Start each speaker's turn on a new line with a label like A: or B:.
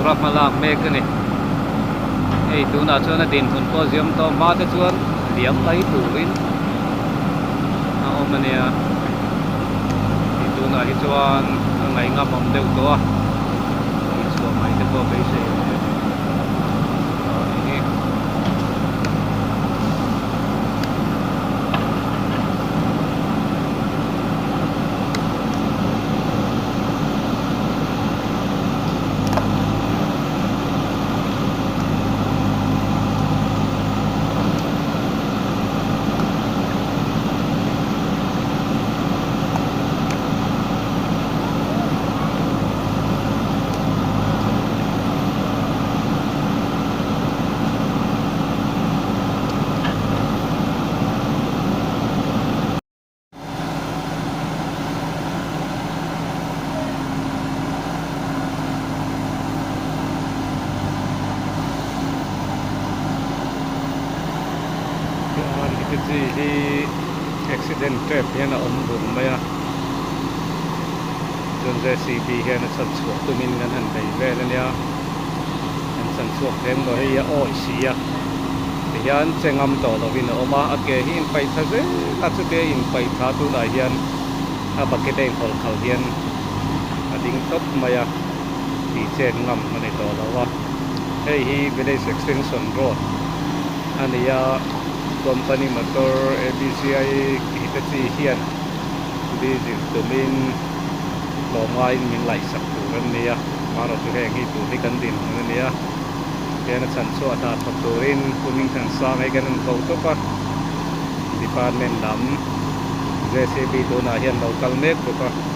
A: tura malak mek ani ei tuna chuan a din thun pawh ziam to ma te chuan liam lai turin a awm ania ei tuna hi chuan a ngai ngam awm deuh tawh a ei chuan mai te pawh bei sei hi accident trap hian a awm bum mai a chuan JCB hian a chan chhuak tumin kan han bei vel ania an chan chhuak tlem lo hei a awi si a hian chengam tawh lovin a awm a a ke hi in pai tha ze a chute in pai tha tunah hian a bucket a inhawl khal hian a ding top mai a ti chen ngam ani tawh lo a hei hi village extension road ania company motor ABCI hitachi hian diesel tumin lawngai min lai sak turan nia maro chu heng hi tu ni kan din ania hian a chan chu ata thot turin kuning than sang ai kan an ko to pa department lam JCB tuna hian local mek to pa